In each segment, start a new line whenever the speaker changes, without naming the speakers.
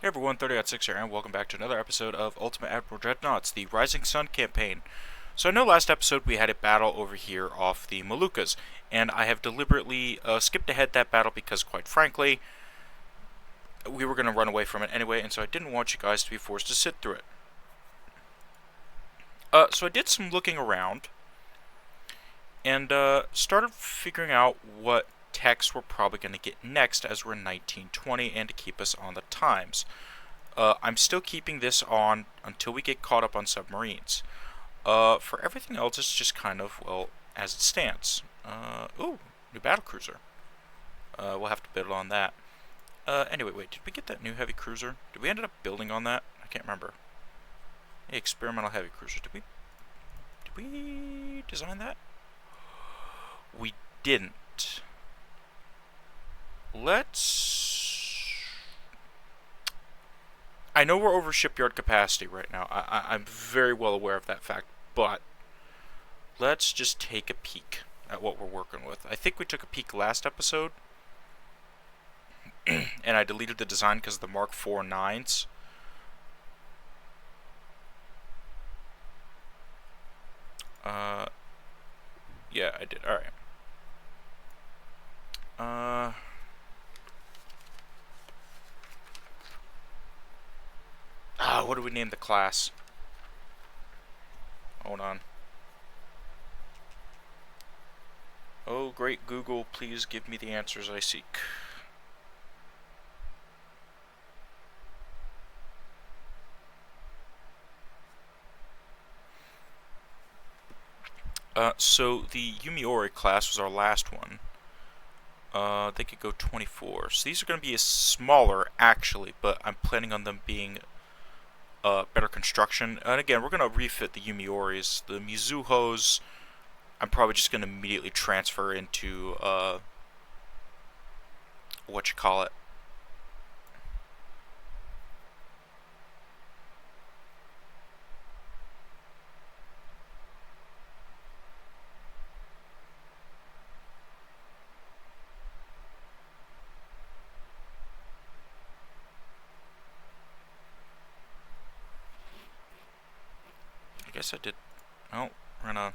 Hey everyone, 30.6 here, and welcome back to another episode of Ultimate Admiral Dreadnoughts, the Rising Sun campaign. So I know last episode we had a battle over here off the Moluccas, and I have deliberately skipped ahead that battle because, quite frankly, we were going to run away from it anyway, and so I didn't want you guys to be forced to sit through it. So I did some looking around, and started figuring out what techs we're probably going to get next as we're in 1920 and to keep us on the times. I'm still keeping this on until we get caught up on submarines. For everything else, it's just kind of, well, as it stands. Ooh, new battlecruiser. We'll have to build on that. Anyway, wait, did we get that new heavy cruiser? Did we end up building on that? I can't remember. Hey, experimental heavy cruiser. Did we design that? We didn't. I know we're over shipyard capacity right now. I'm very well aware of that fact, but let's just take a peek at what we're working with. I think we took a peek last episode, and I deleted the design because of the Mark IV 9s. Yeah, I did. Alright. What do we name the class? Hold on. Oh, great Google, please give me the answers I seek. So the Yumiori class was our last one. They could go 24. So these are going to be smaller, actually, but I'm planning on them being better construction. And again, we're going to refit the Yumioris. The Mizuhos, I'm probably just going to immediately transfer into, whatchamacallit. I guess I did. Oh, we're gonna.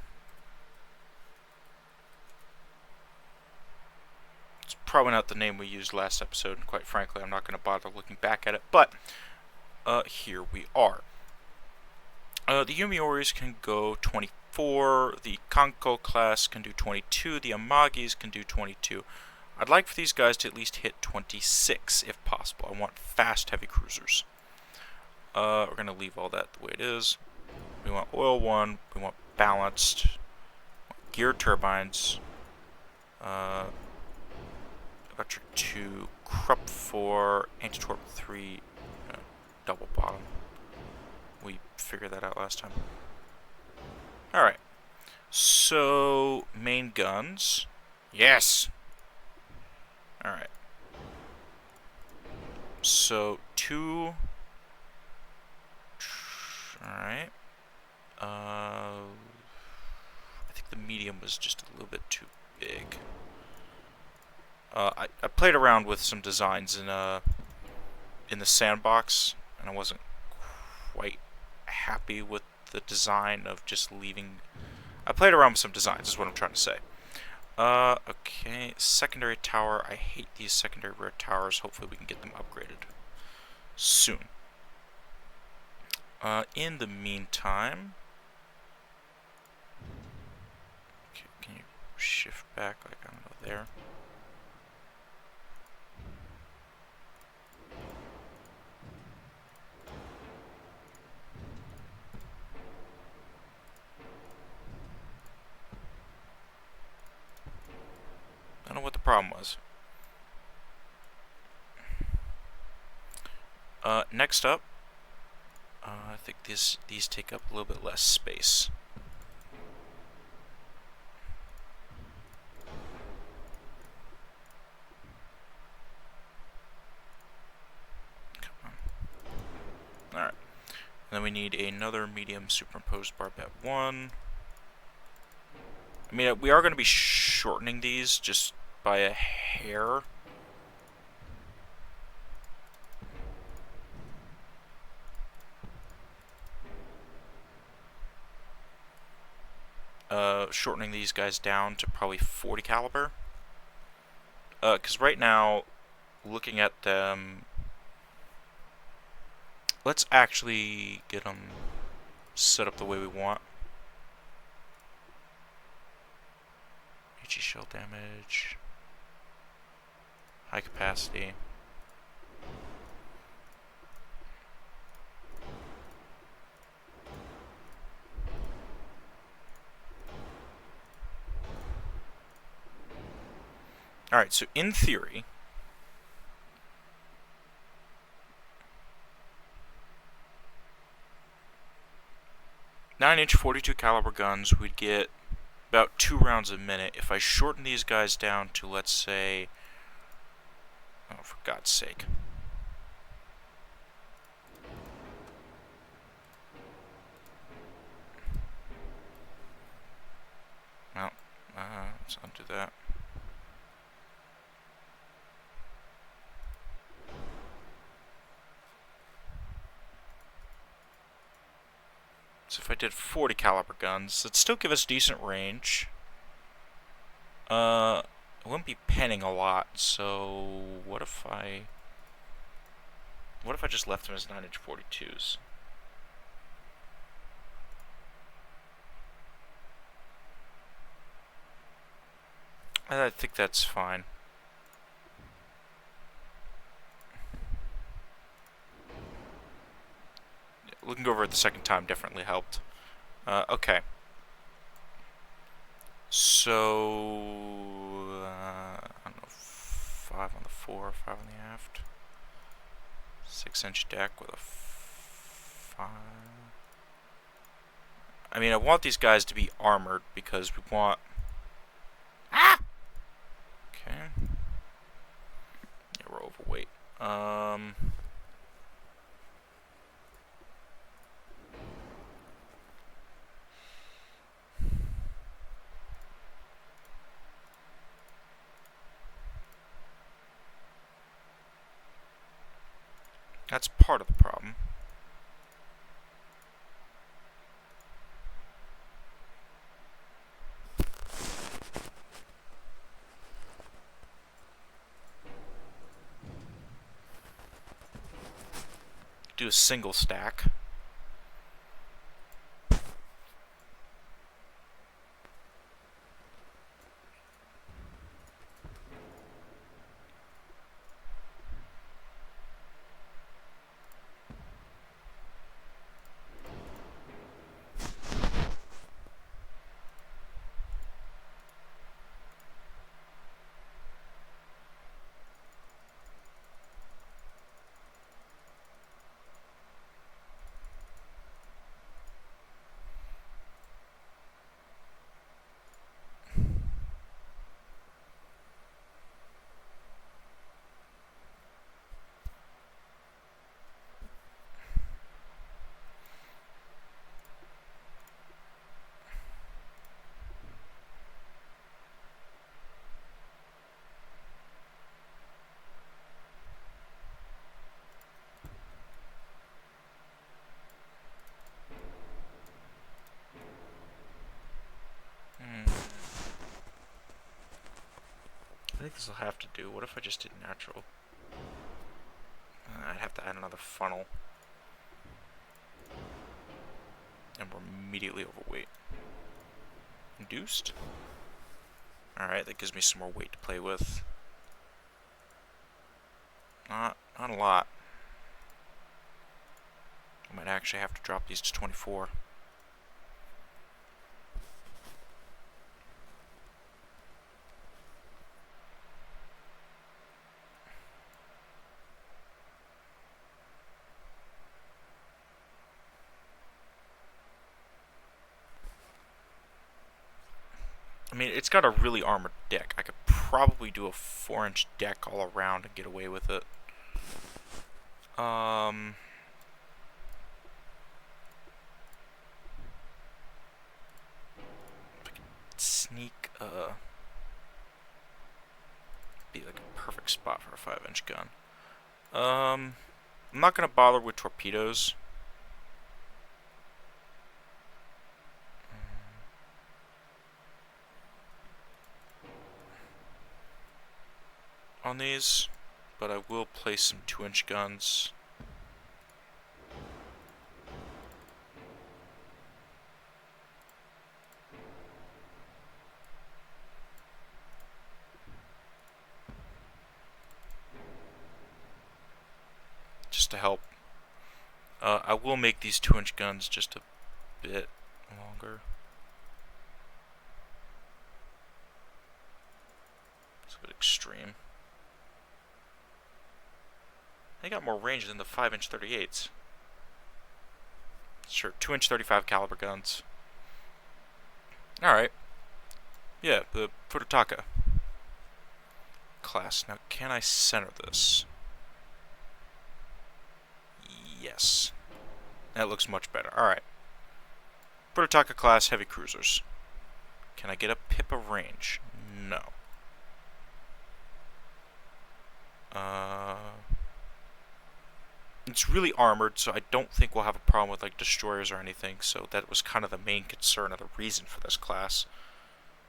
It's probably not the name we used last episode, and quite frankly, I'm not going to bother looking back at it. But here we are. The Yumioris can go 24. The Kanko class can do 22. The Amagis can do 22. I'd like for these guys to at least hit 26 if possible. I want fast heavy cruisers. We're going to leave all that the way it is. We want oil 1, we want balanced, gear turbines, electric 2, Krupp 4, anti-torp 3, double bottom. We figured that out last time. Alright, so main guns, yes! Alright, so 2, alright. I think the medium was just a little bit too big. I played around with some designs in the sandbox, and I wasn't quite happy with the design of just leaving. I played around with some designs, is what I'm trying to say. Okay, secondary tower. I hate these secondary rear towers. Hopefully we can get them upgraded soon. In the meantime, okay, can you shift back like I don't know there? I don't know what the problem was. Next up, I think these take up a little bit less space. Come on. Alright. Then we need another medium superimposed barbette 1. I mean, we are going to be shortening these just by a hair. shortening these guys down to probably 40 caliber. Because right now, looking at them, let's actually get them set up the way we want. HE shell damage, high capacity. Alright, so in theory, (9" 42 caliber guns, we'd get about 2 rounds a minute. If I shorten these guys down to, let's say, oh, for God's sake. Well, let's undo that. So if I did 40 caliber guns, it'd still give us decent range. It wouldn't be penning a lot, so what if I just left them as 9" 42s? I think that's fine. Looking over it the second time definitely helped. Okay. So, I don't know, 5 on the fore, 5 on the aft. 6" deck with a 5. I mean, I want these guys to be armored because we want... Ah! Okay. Yeah, we're overweight. That's part of the problem. Do a single stack. I think this will have to do. What if I just did natural? I'd have to add another funnel. And we're immediately overweight. Induced? Alright, that gives me some more weight to play with. Not a lot. I might actually have to drop these to 24. I mean, it's got a really armored deck. I could probably do a 4" deck all around and get away with it. Sneak, be like a perfect spot for a 5" gun. I'm not gonna bother with torpedoes. on these, but I will place some 2-inch guns. Just to help. I will make these 2-inch guns just a bit longer. It's a bit extreme. They got more range than the 5-inch 38s. Sure, 2-inch 35 caliber guns. Alright. Yeah, the Furutaka class. Now, can I center this? Yes. That looks much better. Alright. Furutaka class heavy cruisers. Can I get a pip of range? No. It's really armored, so I don't think we'll have a problem with like destroyers or anything, so that was kind of the main concern or the reason for this class.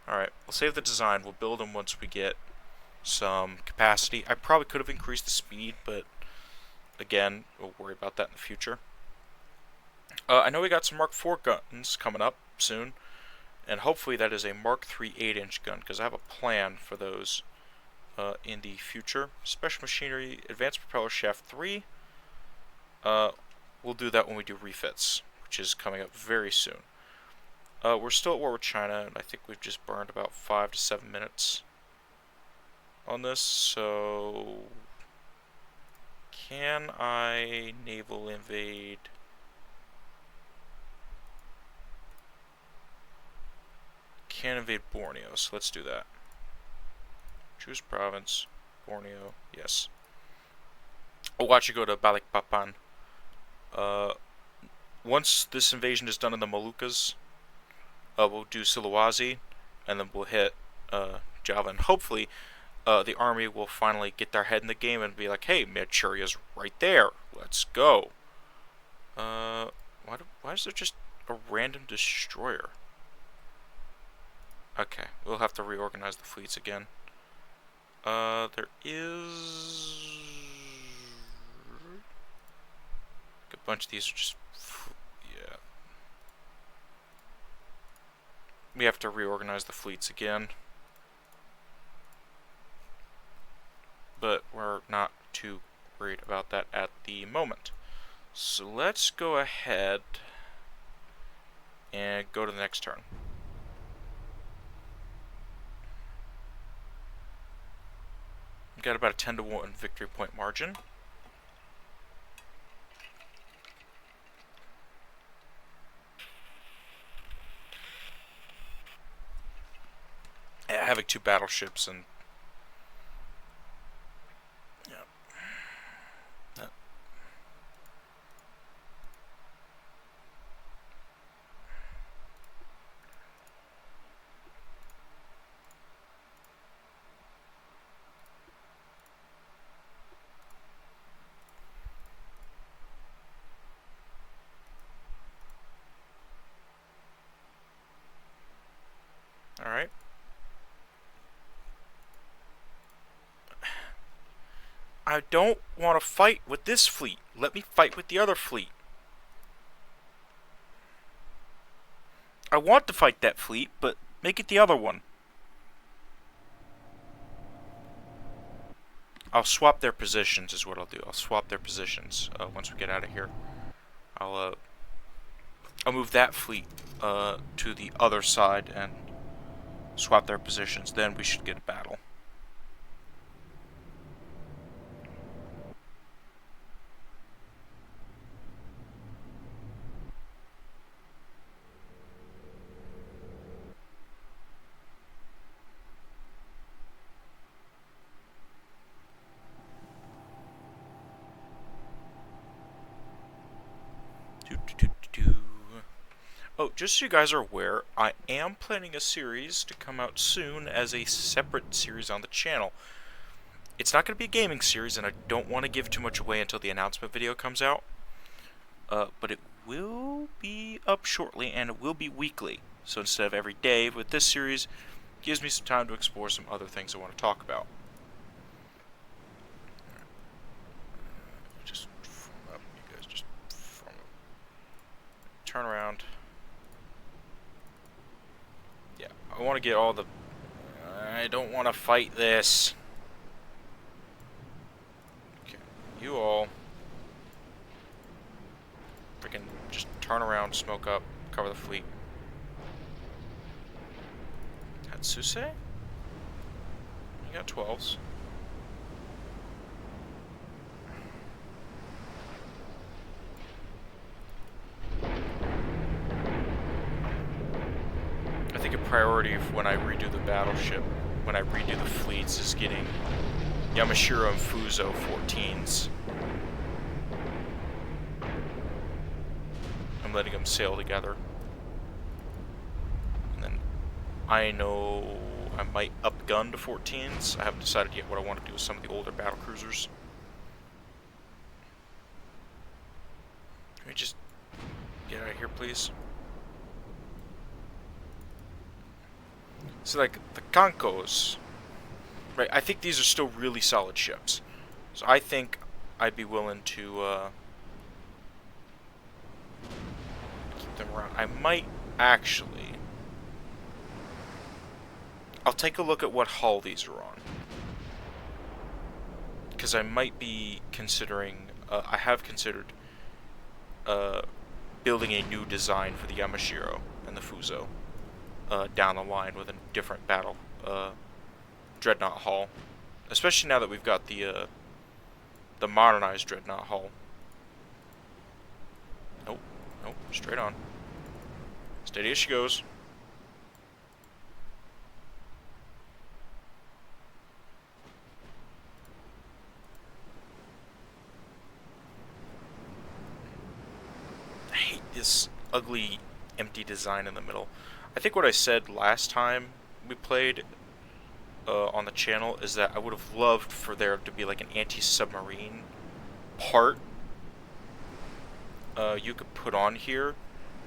Alright, we'll save the design. We'll build them once we get some capacity. I probably could have increased the speed, but again, we'll worry about that in the future. I know we got some Mark IV guns coming up soon, and hopefully that is a Mark III 8-inch gun, because I have a plan for those in the future. Special Machinery Advanced Propeller Shaft 3. We'll do that when we do refits, which is coming up very soon. We're still at war with China, and I think we've just burned about 5 to 7 minutes on this, so can I naval invade? Can invade Borneo, so let's do that. Choose province, Borneo, yes. I'll watch you go to Balikpapan. Once this invasion is done in the Moluccas, we'll do Sulawesi, and then we'll hit Java, and hopefully the army will finally get their head in the game and be like, hey, Manchuria's right there, let's go. Why is there just a random destroyer? Okay, we'll have to reorganize the fleets again. There is a bunch of these are just, yeah. We have to reorganize the fleets again, but we're not too worried about that at the moment. So let's go ahead and go to the next turn. We've got about a 10 to 1 victory point margin. Yeah, having 2 battleships and alright. I don't want to fight with this fleet. Let me fight with the other fleet. I want to fight that fleet, but make it the other one. I'll swap their positions is what I'll do. I'll swap their positions once we get out of here. I'll move that fleet to the other side and swap their positions. Then we should get a battle. Oh, just so you guys are aware, I am planning a series to come out soon as a separate series on the channel. It's not going to be a gaming series, and I don't want to give too much away until the announcement video comes out. But it will be up shortly, and it will be weekly. So instead of every day with this series, it gives me some time to explore some other things I want to talk about. want to get all the... I don't want to fight this. Okay, you all... freaking just turn around, smoke up, cover the fleet. Hatsuse? You got 12s. I think a priority when I redo the battleship, when I redo the fleets, is getting Yamashiro and Fuso 14s. I'm letting them sail together. And then I know I might upgun to 14s. I haven't decided yet what I want to do with some of the older battle cruisers. Let me just get out of here, please. So, like, the Kankos, right, I think these are still really solid ships. So I think I'd be willing to keep them around. I might actually... I'll take a look at what hull these are on. Because I might be considering... I have considered building a new design for the Yamashiro and the Fuso. Down the line with a different battle Dreadnought hull, especially now that we've got the modernized Dreadnought hull. Nope, nope, straight on. Steady as she goes. I hate this ugly, empty design in the middle. I think what I said last time we played on the channel is that I would have loved for there to be like an anti-submarine part you could put on here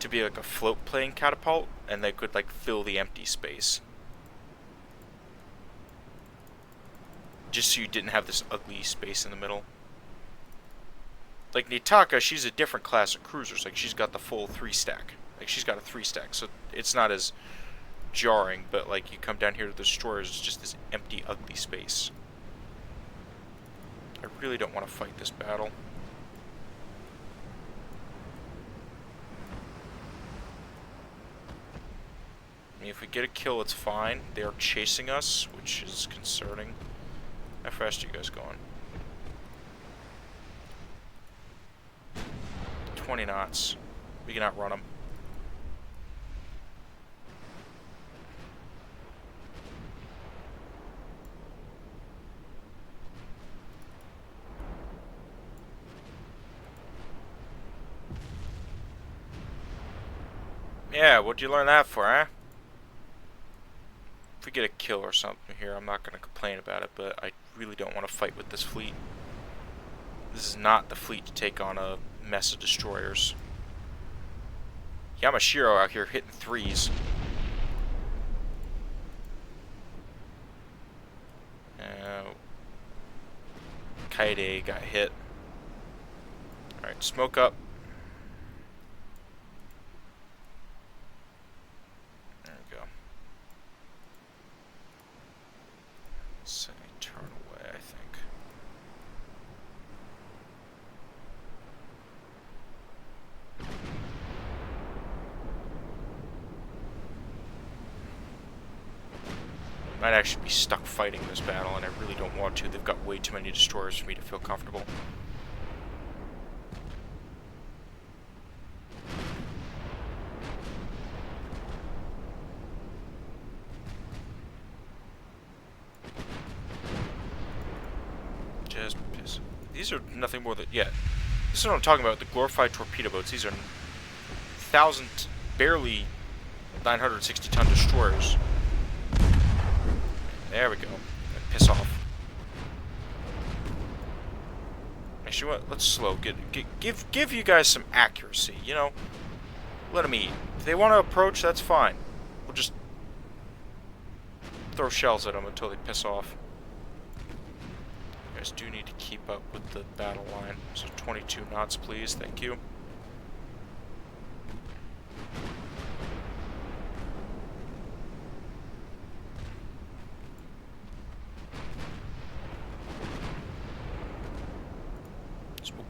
to be like a float plane catapult, and they could like fill the empty space. Just so you didn't have this ugly space in the middle. Like Nitaka, she's a different class of cruisers. Like she's got the full 3-stack. Like, she's got a 3-stack, so it's not as jarring, but, like, you come down here to the destroyers, it's just this empty, ugly space. I really don't want to fight this battle. I mean, if we get a kill, it's fine. They are chasing us, which is concerning. How fast are you guys going? 20 knots. We can outrun them. Yeah, what'd you learn that for, huh? If we get a kill or something here, I'm not going to complain about it, but I really don't want to fight with this fleet. This is not the fleet to take on a mess of destroyers. Yamashiro out here hitting 3s. Kaede got hit. Alright, smoke up. There we go. Say turn away, I think. Might actually be stuck fighting this battle, and I really don't want to. They've got way too many destroyers for me to feel comfortable. Just piss. These are nothing more than... yeah. This is what I'm talking about, the glorified torpedo boats. These are 1,000, barely 960-ton destroyers. There we go. Piss off. Actually, what? Let's slow. Give you guys some accuracy. You know, let them eat. If they want to approach, that's fine. We'll just throw shells at them until they piss off. You guys do need to keep up with the battle line. So 22 knots, please. Thank you. Smoke.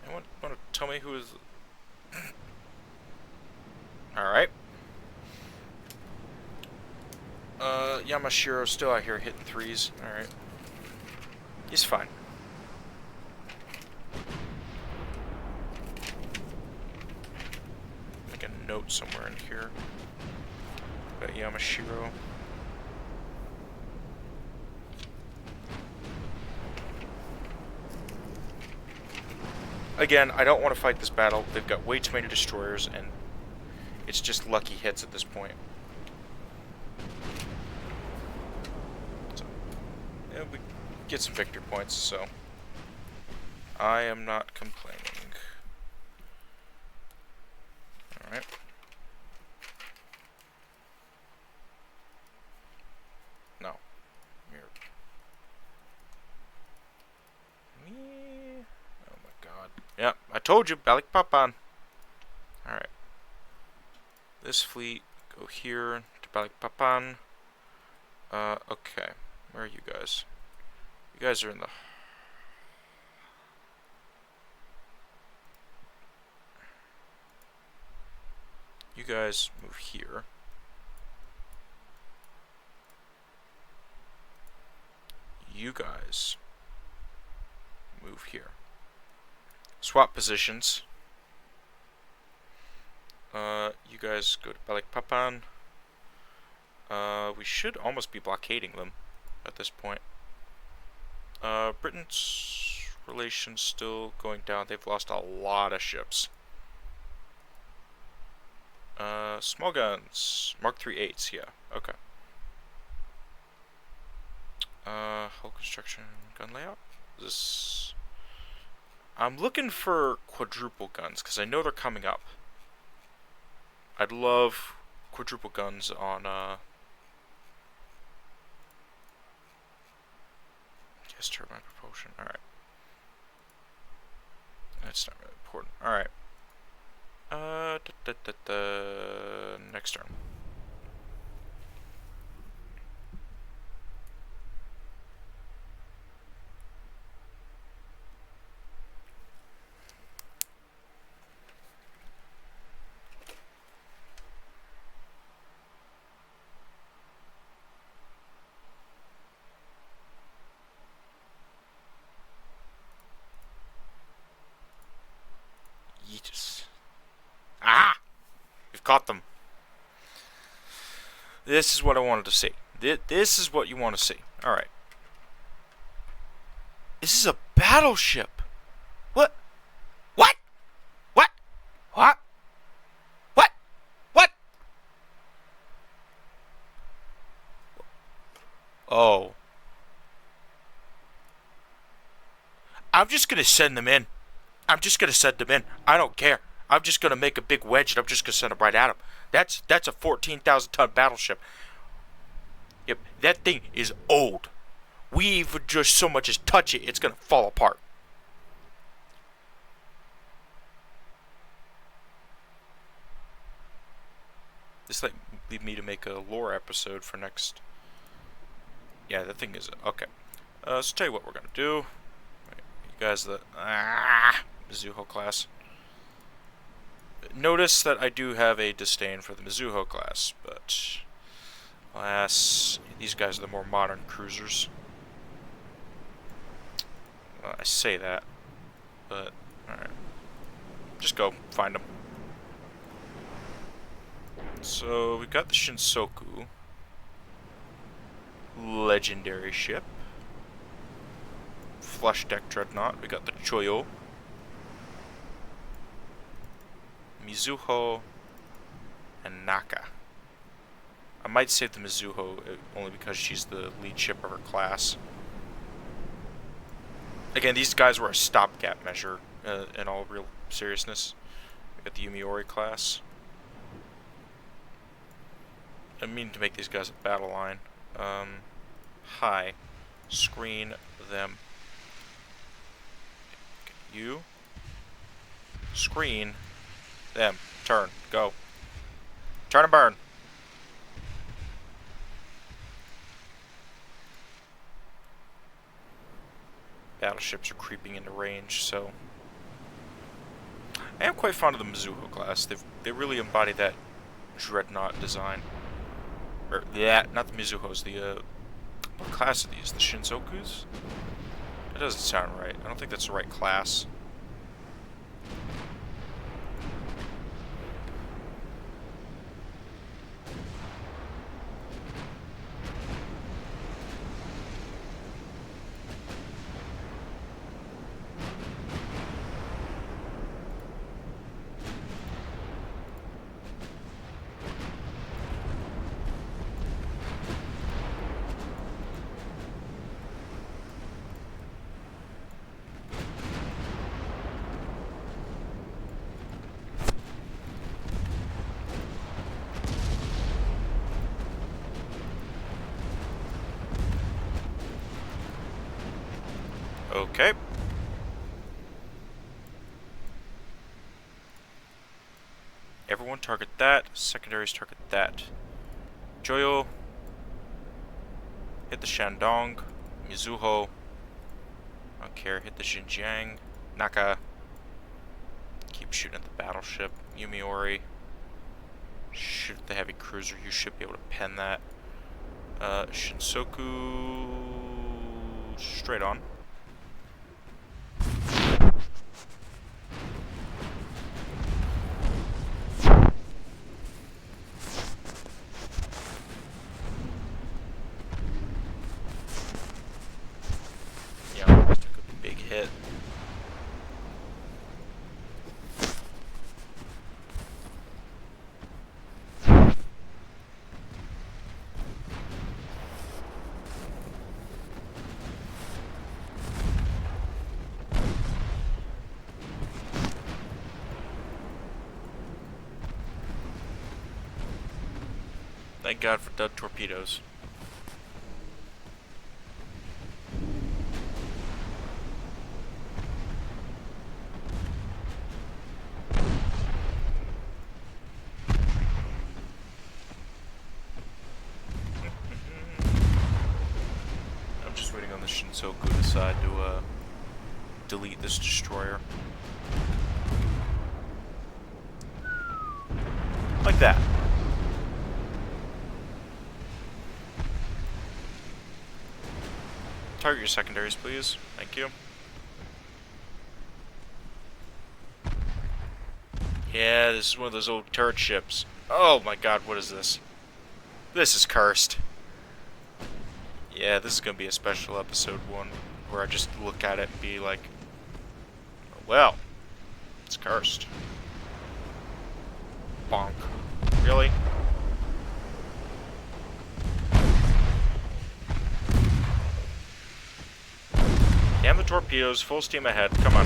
Anyone want to tell me who is... Alright. Yamashiro's still out here hitting threes. Alright. He's fine. Make a note somewhere in here about Yamashiro. Again, I don't want to fight this battle. They've got way too many destroyers, and it's just lucky hits at this point. So, yeah, we get some victory points, so I am not complaining. Alright. No. Mirror. Oh my god. Yep, I told you, Balikpapan. Alright. This fleet, go here to Balikpapan. Okay. Where are you guys? You guys are in the... You guys move here. You guys move here. Swap positions. You guys go to Balikpapan. We should almost be blockading them at this point. Britain's relations still going down. They've lost a lot of ships. Small guns. Mark 3/8s, yeah. Okay. Hull construction, gun layout. This... I'm looking for quadruple guns, because I know they're coming up. I'd love quadruple guns on, gas turbine propulsion. Alright. That's not really important. Alright. Next turn. Yeetus. Ah! We've caught them. This is what I wanted to see. This is what you want to see. Alright. This is a battleship. What? What? What? What? What? What? Oh. I'm just gonna send them in. I'm just gonna send them in. I don't care. I'm just gonna make a big wedge and I'm just gonna send them right at them. That's a 14,000-ton battleship. Yep, that thing is old. We even just so much as touch it, it's gonna fall apart. This might lead me to make a lore episode for next. Yeah, that thing is okay. So tell you what we're gonna do. You guys, the Mizuho class. Notice that I do have a disdain for the Mizuho class, but alas, these guys are the more modern cruisers. Well, I say that, but alright. Just go find them. So we've got the Shinsoku, legendary ship. Flush deck dreadnought. We got the Choyo, Mizuho, and Naka. I might save the Mizuho only because she's the lead ship of her class. Again, these guys were a stopgap measure in all real seriousness. We got the Yumiori class. I mean to make these guys a battle line. Hi. Screen them. You. Screen them. Turn. Go. Turn and burn. Battleships are creeping into range, so I am quite fond of the Mizuho class. They really embody that Dreadnought design. Or yeah, not the Mizuhos. What class are these? The Shinsokus? That doesn't sound right. I don't think that's the right class. Okay. Everyone target that. Secondaries target that. Joyo. Hit the Shandong. Mizuho. I don't care. Hit the Xinjiang. Naka. Keep shooting at the battleship. Yumiori. Shoot the heavy cruiser. You should be able to pen that. Shinsoku. Straight on. Thank God for dud torpedoes. I'm just waiting on the Shinsoku to decide to delete this destroyer. Like that. Target your secondaries, please. Thank you. Yeah, this is one of those old turret ships. Oh my god, what is this? This is cursed. Yeah, this is gonna be a special episode one, where I just look at it and be like, well, it's cursed. Bonk. Really? Damn the torpedoes, full steam ahead, come on.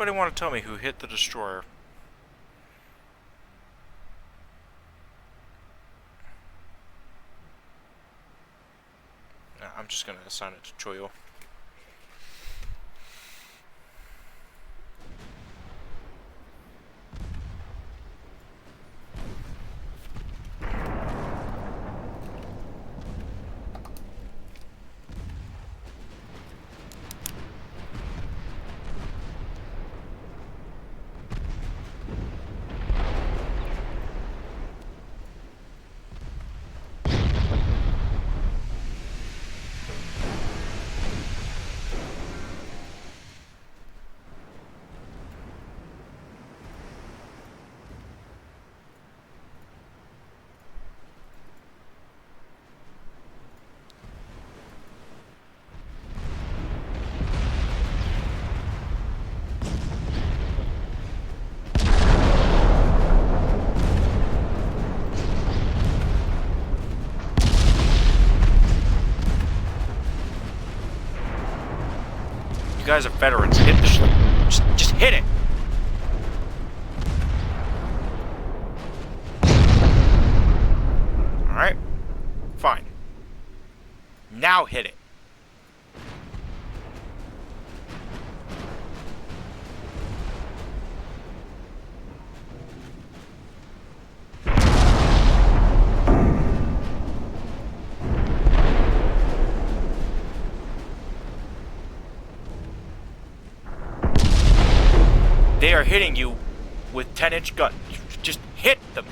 Anybody want to tell me who hit the destroyer? I'm just going to assign it to Choyo. You guys are veterans. Hit the just hit it. All right. Fine. Now hit it. They are hitting you with 10-inch guns. Just hit them.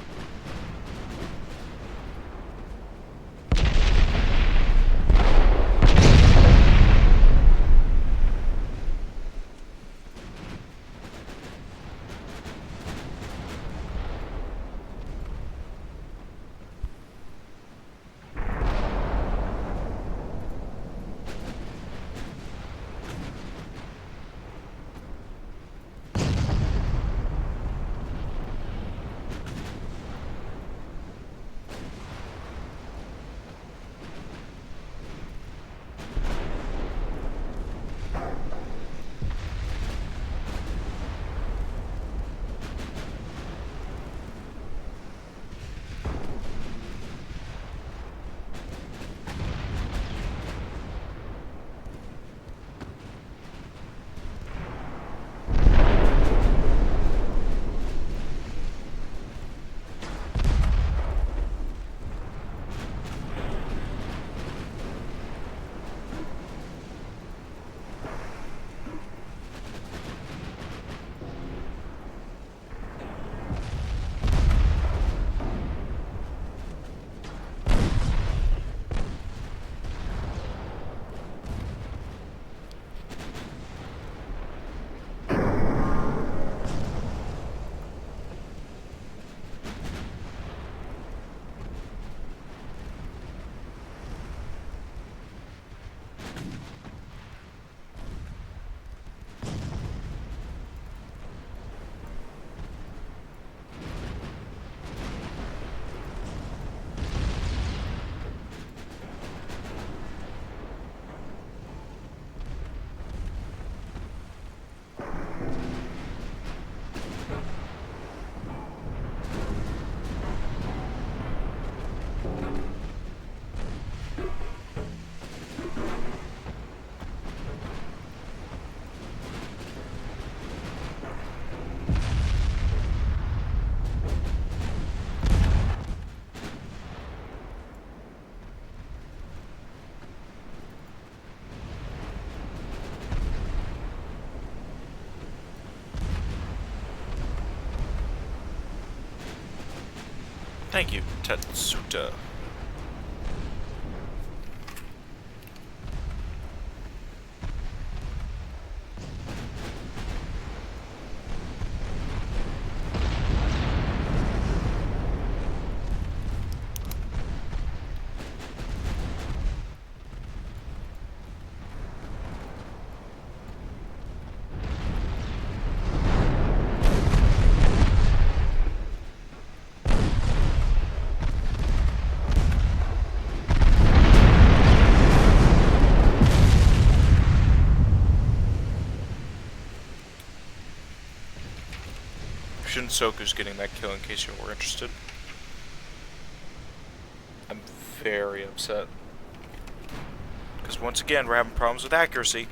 Thank you, Tetsuta. Shinsoku's getting that kill in case you were interested. I'm very upset. Because once again, we're having problems with accuracy.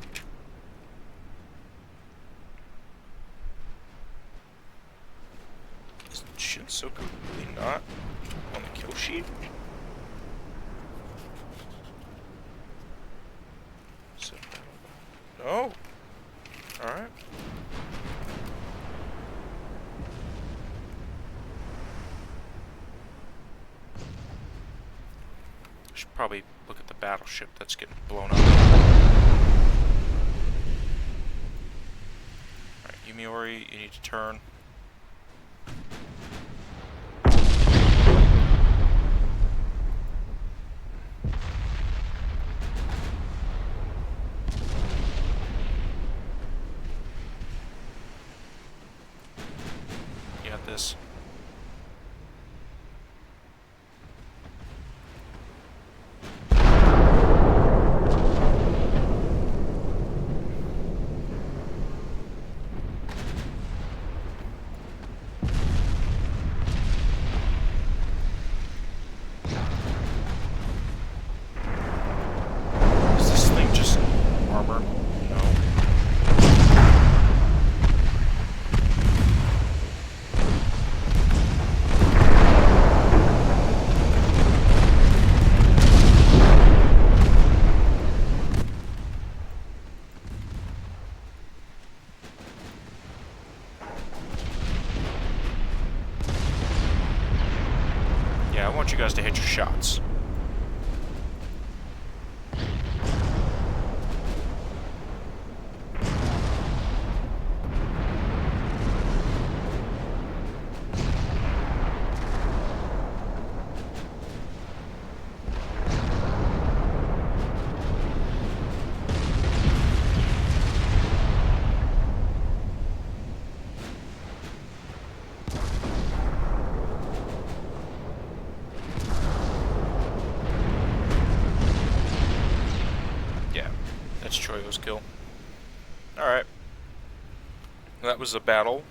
Is Shinsoku really not on the kill sheet? No. Alright. Should probably look at the battleship that's getting blown up. Alright, Yumiori, you need to turn. You got this. I want you guys to hit your shots. That's Choyo's kill. Alright. That was a battle.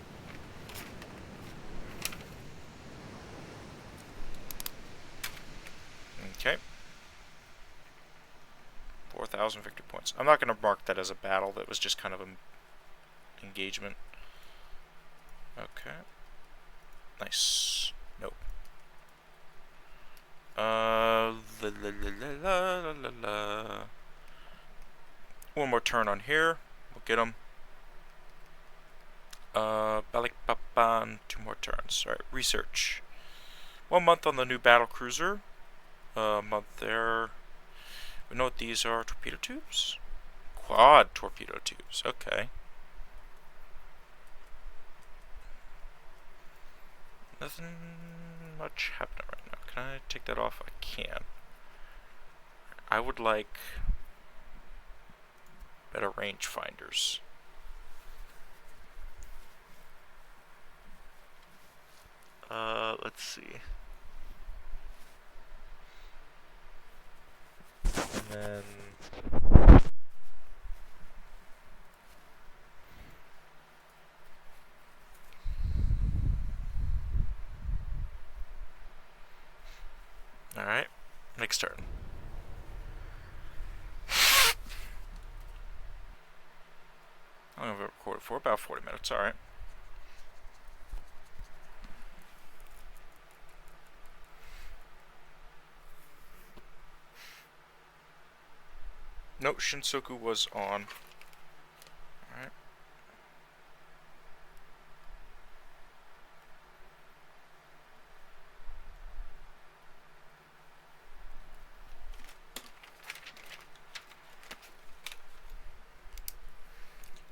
Okay. 4,000 victory points. I'm not going to mark that as a battle. That was just kind of an engagement. Okay. Nice. Nope. One more turn on here. We'll get him. Balikpapan, 2 more turns. Alright, research. 1 month on the new battle cruiser. Month there. We know what these are. Torpedo tubes? Quad torpedo tubes. Okay. Nothing much happening right now. Can I take that off? I can. I would like better range finders. Let's see. And then alright, next turn. I'm going to record it for about 40 minutes, alright. Nope, Shinsoku was on. Alright.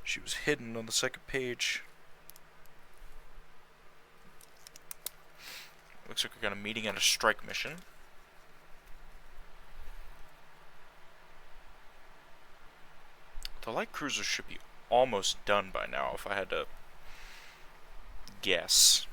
She was hidden on the second page. Looks like we got a meeting and a strike mission. The light cruiser should be almost done by now if I had to guess.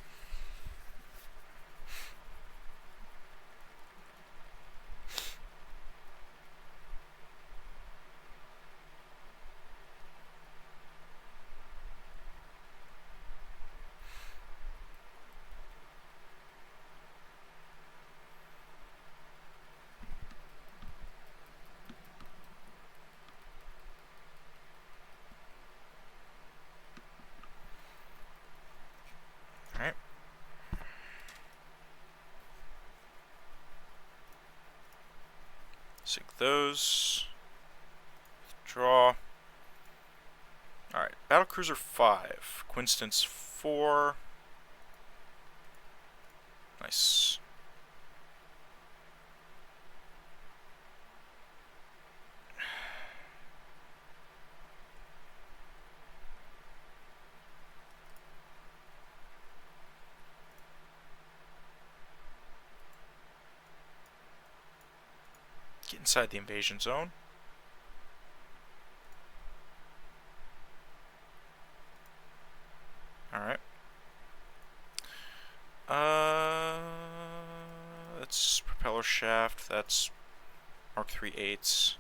those. Draw. Alright, Battlecruiser 5. Quinstance 4. Nice. Get inside the invasion zone. Alright. That's propeller shaft. That's Mark 3 8s.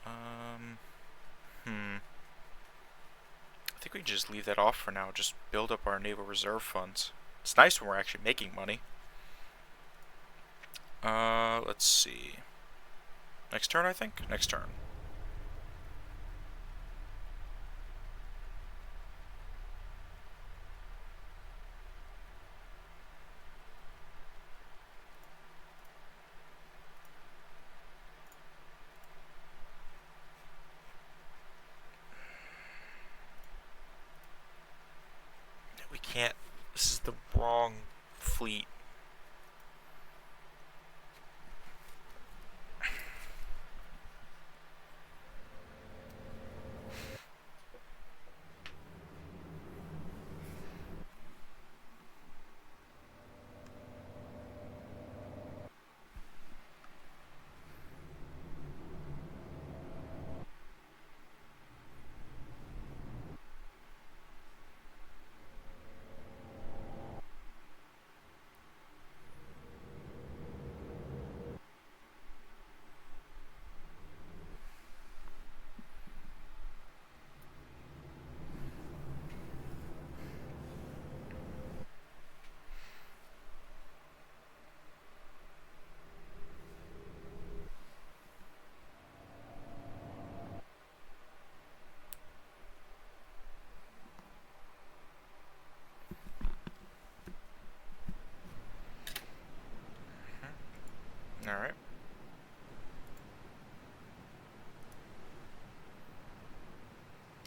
I think we can just leave that off for now. Just build up our naval reserve funds. It's nice when we're actually making money. Let's see. Next turn, I think? Next turn. We can't. This is the wrong fleet. Alright.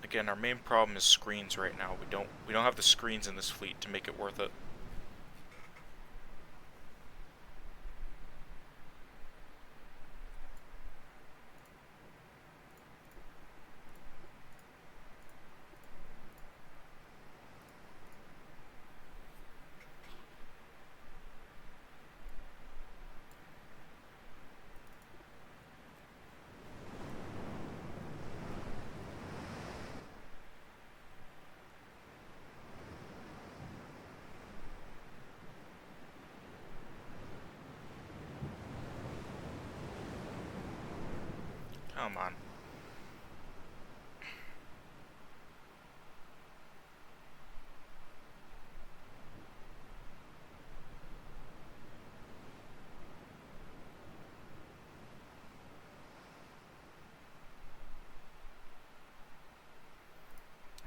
Again, our main problem is screens right now. We don't have the screens in this fleet to make it worth it. Come on.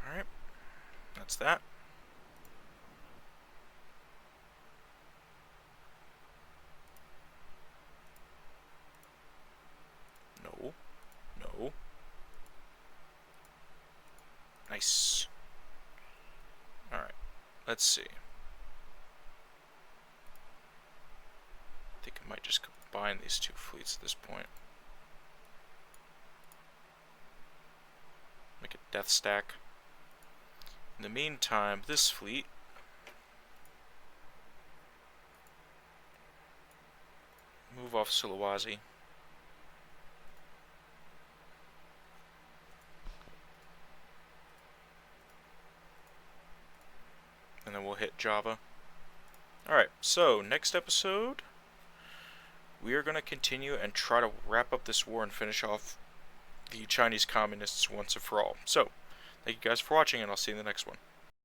Alright. That's that. No. No. Nice. Alright. Let's see. I think I might just combine these two fleets at this point. Make a death stack. In the meantime, this fleet move off Sulawesi. And then we'll hit Java. Alright, so next episode, we are going to continue and try to wrap up this war and finish off the Chinese communists once and for all. So, thank you guys for watching, and I'll see you in the next one.